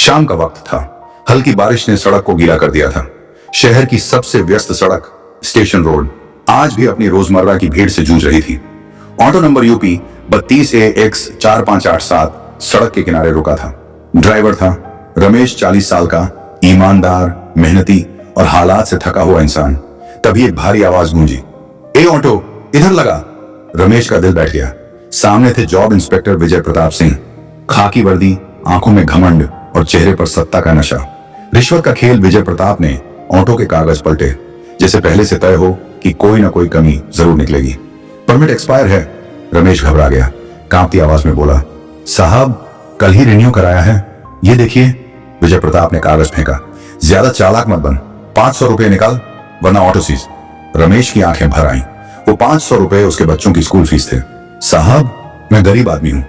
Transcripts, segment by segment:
शाम का वक्त था। हल्की बारिश ने सड़क को गीला कर दिया था। शहर की सबसे व्यस्त सड़क स्टेशन रोड आज भी अपनी रोजमर्रा की भीड़ से जूझ रही थी। ऑटो नंबर यूपी 32AX4587 सड़क के किनारे रुका था। ड्राइवर था रमेश, 40 साल का, ईमानदार, मेहनती और हालात से थका हुआ इंसान। तभी एक भारी आवाज गूंजी, ए ऑटो, इधर लगा। रमेश का दिल बैठ गया। सामने थे जॉब इंस्पेक्टर विजय प्रताप सिंह, खाकी वर्दी, आंखों में घमंड और चेहरे पर सत्ता का नशा। रिश्वत का खेल विजय प्रताप ने ऑटो के कागज पलटे, जैसे पहले से तय हो कि कोई ना कोई कमी जरूर निकलेगी। परमिट एक्सपायर है। रमेश घबरा गया, कांपती आवाज में बोला, साहब कल ही रिन्यू कराया है, ये देखिए। विजय प्रताप ने कागज फेंका, ज्यादा चालाक मत बन, 500 रुपए निकाल वरना ऑटो सीज। रमेश की आंखें भर आईं। वो 500 रुपए उसके बच्चों की स्कूल फीस थे। साहब मैं गरीब आदमी हूं,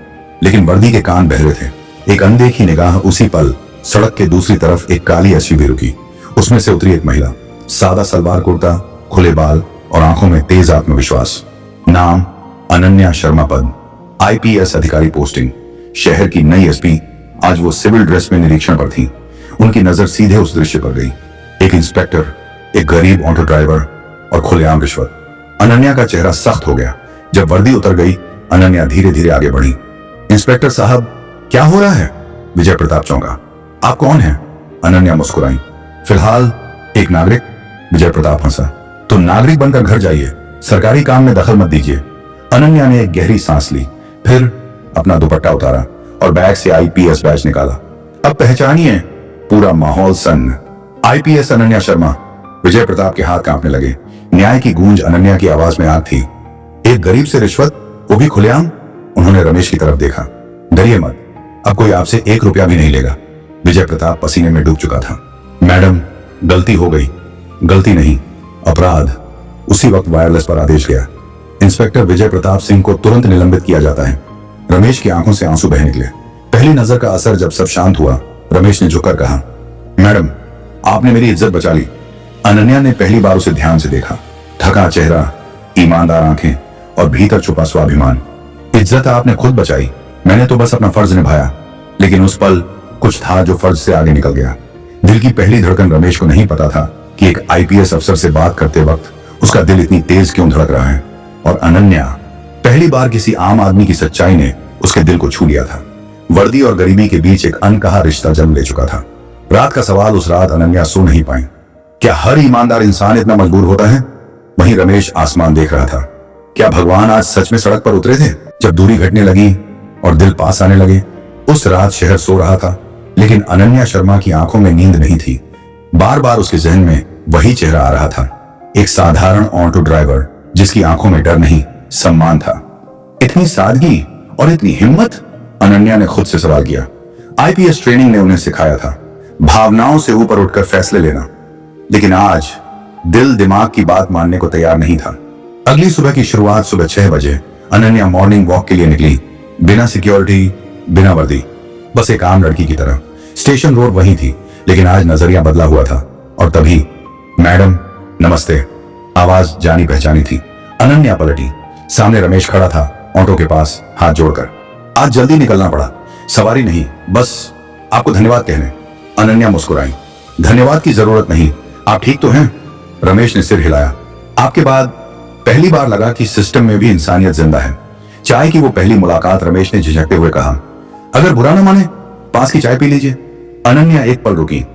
लेकिन वर्दी के कान बहरे थे। एक अनदेखी निगाह उसी पल सड़क के दूसरी तरफ एक काली एसयूवी रुकी। उसमें से उतरी एक महिला, सादा सलवार कुर्ता, खुले बाल और आंखों में तेज आत्मविश्वास। नाम अनन्या शर्मा, पद IPS अधिकारी पोस्टिंग। शहर की नई एसपी। आज वो सिविल ड्रेस में निरीक्षण पर थी। उनकी नजर सीधे उस दृश्य पर गई, एक इंस्पेक्टर, एक गरीब ऑटो ड्राइवर और खुलेआम रिश्वत। अनन्या का चेहरा सख्त हो गया। जब वर्दी उतर गई, अनन्या धीरे धीरे आगे बढ़ी। इंस्पेक्टर साहब क्या हो रहा है? विजय प्रताप चौंका। आप कौन हैं? अनन्या मुस्कुराई। फिलहाल एक नागरिक। विजय प्रताप हंसा। तो नागरिक बनकर घर जाइए, सरकारी काम में दखल मत दीजिए। अनन्या ने एक गहरी सांस ली, फिर अपना दुपट्टा उतारा और बैग से IPS बैज निकाला। अब पहचानिए। पूरा माहौल सन्न। IPS अनन्या शर्मा। विजय प्रताप के हाथ कांपने लगे। न्याय की गूंज अनन्या की आवाज में आग थी। एक गरीब से रिश्वत, वो भी खुलेआम। उन्होंने रमेश की तरफ देखा। डरिए मत, अब कोई आपसे 1 रुपया भी नहीं लेगा। विजय प्रताप पसीने में डूब चुका था। मैडम गलती हो गई। गलती नहीं, अपराध। उसी वक्त वायरलेस पर आदेश गया। इंस्पेक्टर विजय प्रताप सिंह को तुरंत निलंबित किया जाता है। रमेश की आंखों से आंसू बह निकले। पहली नजर का असर जब सब शांत हुआ, रमेश ने झुककर कहा, मैडम आपने मेरी इज्जत बचा ली। अनन्या ने पहली बार उसे ध्यान से देखा। थका चेहरा, ईमानदार आंखें और भीतर छुपा स्वाभिमान। इज्जत आपने खुद बचाई, मैंने तो बस अपना फर्ज निभाया। लेकिन उस पल कुछ था जो फर्ज से आगे निकल गया। दिल की पहली धड़कन रमेश को नहीं पता था कि एक IPS अफसर से बात करते वक्त उसका दिल इतनी तेज क्यों धड़क रहा है। और अनन्या, पहली बार किसी आम आदमी की सच्चाई ने उसके दिल को छू लिया था। वर्दी और गरीबी के बीच एक अनकहा रिश्ता जन्म ले चुका था। रात का सवाल उस रात अनन्या सो नहीं पाई। क्या हर ईमानदार इंसान इतना मजबूर होता है? वहीं रमेश आसमान देख रहा था। क्या भगवान आज सच में सड़क पर उतरे थे? जब दूरी घटने लगी और दिल पास आने लगे। उस रात शहर सो रहा था, लेकिन अनन्या शर्मा की आंखों में नींद नहीं थी। बार बार उसके जहन में वही चेहरा आ रहा था, एक साधारण ऑटो ड्राइवर जिसकी आंखों में डर नहीं, सम्मान था। इतनी सादगी और इतनी हिम्मत? अनन्या ने खुद से सवाल किया। IPS ट्रेनिंग ने उन्हें सिखाया था भावनाओं से ऊपर उठकर फैसले लेना, लेकिन आज दिल दिमाग की बात मानने को तैयार नहीं था। अगली सुबह की शुरुआत सुबह 6 बजे। अनन्या मॉर्निंग वॉक के लिए निकली, बिना सिक्योरिटी, बिना वर्दी, बस एक आम लड़की की तरह। स्टेशन रोड वही थी, लेकिन आज नजरिया बदला हुआ था। और तभी मैडम नमस्ते, आवाज जानी पहचानी थी। अनन्या पलटी। सामने रमेश खड़ा था, ऑटो के पास हाथ जोड़कर। आज जल्दी निकलना पड़ा, सवारी नहीं, बस आपको धन्यवाद कहने। अनन्या मुस्कुराई। धन्यवाद की जरूरत नहीं, आप ठीक तो हैं? रमेश ने सिर हिलाया। आपके बाद पहली बार लगा कि सिस्टम में भी इंसानियत जिंदा है। चाय की वो पहली मुलाकात, रमेश ने झिझकते हुए कहा, अगर बुरा ना माने पास की चाय पी लीजिए। अनन्या एक पल रुकी।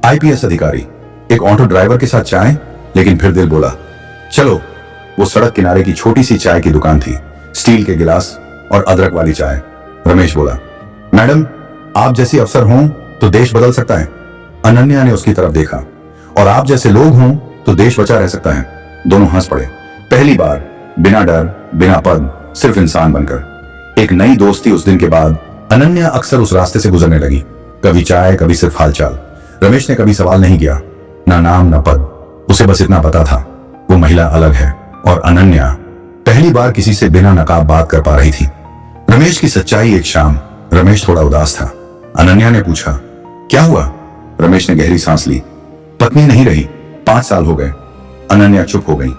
IPS अधिकारी, एक ऑटो ड्राइवर के साथ चाय? लेकिन फिर दिल बोला, चलो। वो सड़क किनारे की छोटी सी चाय की दुकान थी, स्टील के गिलास और अदरक वाली चाय। रमेश बोला, मैडम आप जैसी अफसर हों तो देश बदल सकता है। अनन्या ने उसकी तरफ देखा। और आप जैसे लोग हों तो देश बचा रह सकता है। दोनों हंस पड़े। पहली बार बिना डर, बिना पद, सिर्फ इंसान बनकर। एक नई दोस्ती। उस दिन के बाद अनन्या अक्सर उस रास्ते से गुजरने लगी, कभी चाय, कभी सिर्फ हालचाल। रमेश ने कभी सवाल नहीं किया, ना नाम ना पद। उसे बस इतना पता था, वो महिला अलग है। और अनन्या पहली बार किसी से बिना नकाब बात कर पा रही थी। रमेश की सच्चाई। एक शाम रमेश थोड़ा उदास था। अनन्या ने पूछा, क्या हुआ? रमेश ने गहरी सांस ली। पत्नी नहीं रही, 5 साल हो गए। अनन्या चुप हो गई।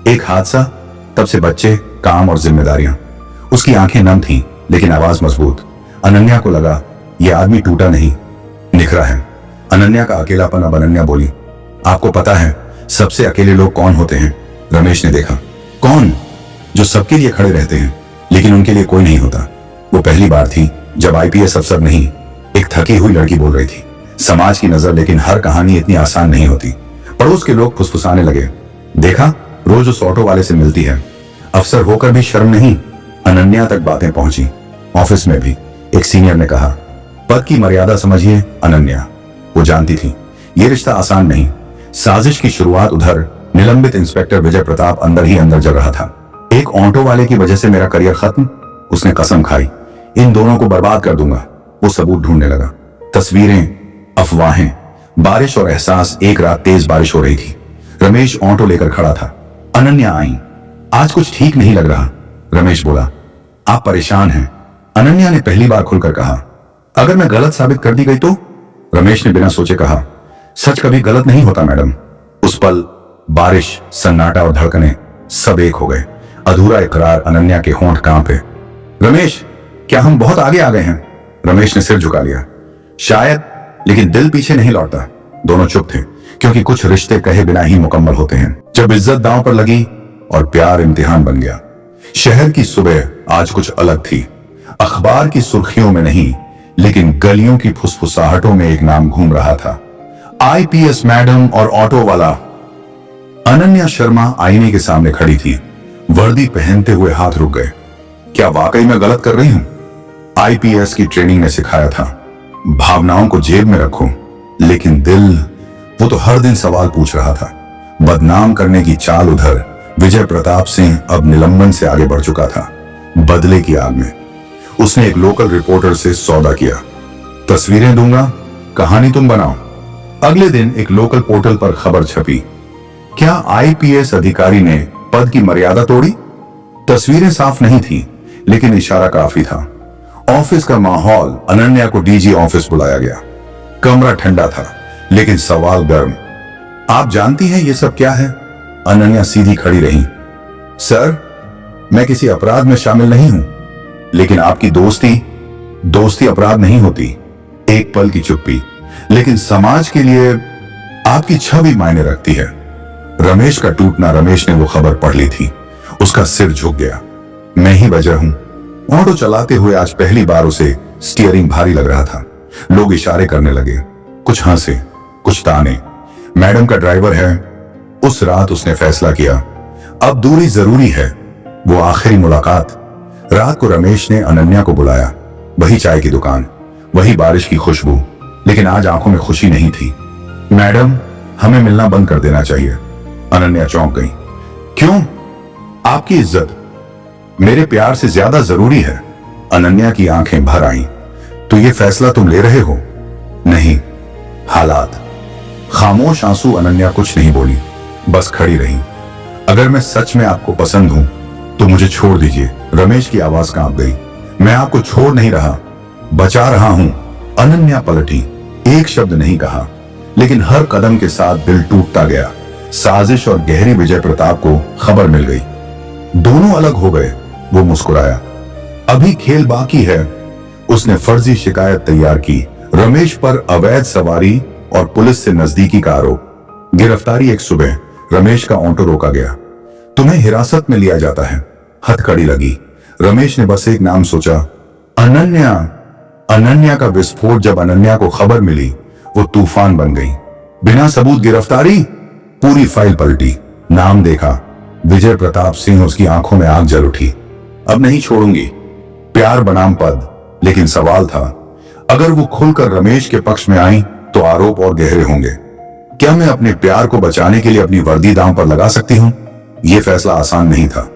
एक हादसा, तब से बच्चे, काम और जिम्मेदारियां। उसकी आंखें नम थीं, लेकिन आवाज मजबूत। अनन्या को लगा, यह आदमी टूटा नहीं, निखरा है। अनन्या का अकेलापन। अब अनन्या बोली, आपको पता है सबसे अकेले लोग कौन होते हैं? रमेश ने देखा। कौन? जो सबके लिए खड़े रहते हैं लेकिन उनके लिए कोई नहीं होता। वो पहली बार थी जब आईपीएस अफसर नहीं, एक थकी हुई लड़की बोल रही थी। समाज की नजर, लेकिन हर कहानी इतनी आसान नहीं होती। पड़ोस के लोग फुसफुसाने लगे, देखा रोज उस ऑटो वाले से मिलती है, अफसर होकर भी शर्म नहीं। अनन्या तक बातें पहुंची। ऑफिस में भी एक सीनियर ने कहा, पद की मर्यादा समझिए अनन्या। वो जानती थी ये रिश्ता आसान नहीं। साजिश की शुरुआत उधर निलंबित इंस्पेक्टर विजय प्रताप अंदर ही अंदर जल रहा था। एक ऑटो वाले की वजह से मेरा करियर खत्म, उसने कसम खाई। इन दोनों को बर्बाद कर दूंगा। वो सबूत ढूंढने लगा। तस्वीरें, अफवाहें, बारिश और एहसास। एक रात तेज बारिश हो रही थी। रमेश ऑटो लेकर खड़ा था। अनन्या आई। आज कुछ ठीक नहीं लग रहा। रमेश बोला, आप परेशान हैं? अनन्या ने पहली बार खुलकर कहा। अगर मैं गलत साबित कर दी गई तो? रमेश ने बिना सोचे कहा, सच कभी गलत नहीं होता मैडम। उस पल बारिश, सन्नाटा और धड़कने सब एक हो गए। अधूरा इकरार। अनन्या के होंठ कांपे। रमेश, क्या हम बहुत आगे आ गए हैं? रमेश ने सिर झुका लिया। शायद, लेकिन दिल पीछे नहीं लौटता। दोनों चुप थे, क्योंकि कुछ रिश्ते कहे बिना ही मुकम्मल होते हैं। जब इज्जत दांव पर लगी और प्यार इम्तिहान बन गया। शहर की सुबह आज कुछ अलग थी। अखबार की सुर्खियों में नहीं, लेकिन गलियों की फुसफुसाहटों में एक नाम घूम रहा था, आईपीएस मैडम और ऑटो वाला। अनन्या शर्मा आईने के सामने खड़ी थी। वर्दी पहनते हुए हाथ रुक गए। क्या वाकई मैं गलत कर रही हूं? आईपीएस की ट्रेनिंग ने सिखाया था, भावनाओं को जेब में रखो, लेकिन दिल, वो तो हर दिन सवाल पूछ रहा था। बदनाम करने की चाल उधर। विजय प्रताप सिंह अब निलंबन से आगे बढ़ चुका था। बदले की आग में उसने एक लोकल रिपोर्टर से सौदा किया। तस्वीरें दूंगा, कहानी तुम बनाओ। अगले दिन एक लोकल पोर्टल पर खबर छपी, क्या आईपीएस अधिकारी ने पद की मर्यादा तोड़ी? तस्वीरें साफ नहीं थी, लेकिन इशारा काफी था। ऑफिस का माहौल। अनन्या को डीजी ऑफिस बुलाया गया। कमरा ठंडा था, लेकिन सवाल गर्म। आप जानती हैं ये सब क्या है? अनन्या सीधी खड़ी रही। सर, मैं किसी अपराध में शामिल नहीं हूं, लेकिन आपकी दोस्ती अपराध नहीं होती। एक पल की चुप्पी, लेकिन समाज के लिए आपकी छवि मायने रखती है। रमेश का टूटना। रमेश ने वो खबर पढ़ ली थी। उसका सिर झुक गया। मैं ही वजह हूं। ऑटो चलाते हुए आज पहली बार उसे स्टीयरिंग भारी लग रहा था। लोग इशारे करने लगे, कुछ हंसे, कुछ ताने। मैडम का ड्राइवर है। उस रात उसने फैसला किया, अब दूरी जरूरी है। वो आखिरी मुलाकात। रात को रमेश ने अनन्या को बुलाया। वही चाय की दुकान, वही बारिश की खुशबू, लेकिन आज आंखों में खुशी नहीं थी। मैडम, हमें मिलना बंद कर देना चाहिए। अनन्या चौंक गई। क्यों? आपकी इज्जत मेरे प्यार से ज्यादा जरूरी है। अनन्या की आंखें भर आईं। तो ये फैसला तुम ले रहे हो? नहीं, हालात। खामोश आंसू। अनन्या कुछ नहीं बोली, बस खड़ी रही। अगर मैं सच में आपको पसंद हूं तो मुझे छोड़ दीजिए। रमेश की आवाज कांप गई। मैं आपको छोड़ नहीं रहा, बचा रहा हूं। अनन्या पलटी। एक शब्द नहीं कहा, लेकिन हर कदम के साथ दिल टूटता गया। साजिश और गहरी विजय प्रताप को खबर मिल गई। दोनों अलग हो गए। वो मुस्कुराया। अभी खेल बाकी है। उसने फर्जी शिकायत तैयार की। रमेश पर अवैध सवारी और पुलिस से नजदीकी का आरोप। गिरफ्तारी। एक सुबह रमेश का ऑटो रोका गया। तुम्हें हिरासत में लिया जाता है। हथकड़ी लगी। रमेश ने बस एक नाम सोचा, अनन्या। अनन्या का विस्फोट। जब अनन्या को खबर मिली, वो तूफान बन गई। बिना सबूत गिरफ्तारी। पूरी फाइल पलटी। नाम देखा, विजय प्रताप सिंह। उसकी आंखों में आग जल उठी। अब नहीं छोड़ूंगी। प्यार बनाम पद। लेकिन सवाल था, अगर वो खुलकर रमेश के पक्ष में आई तो आरोप और गहरे होंगे। क्या मैं अपने प्यार को बचाने के लिए अपनी वर्दी दांव पर लगा सकती हूं? यह फैसला आसान नहीं था,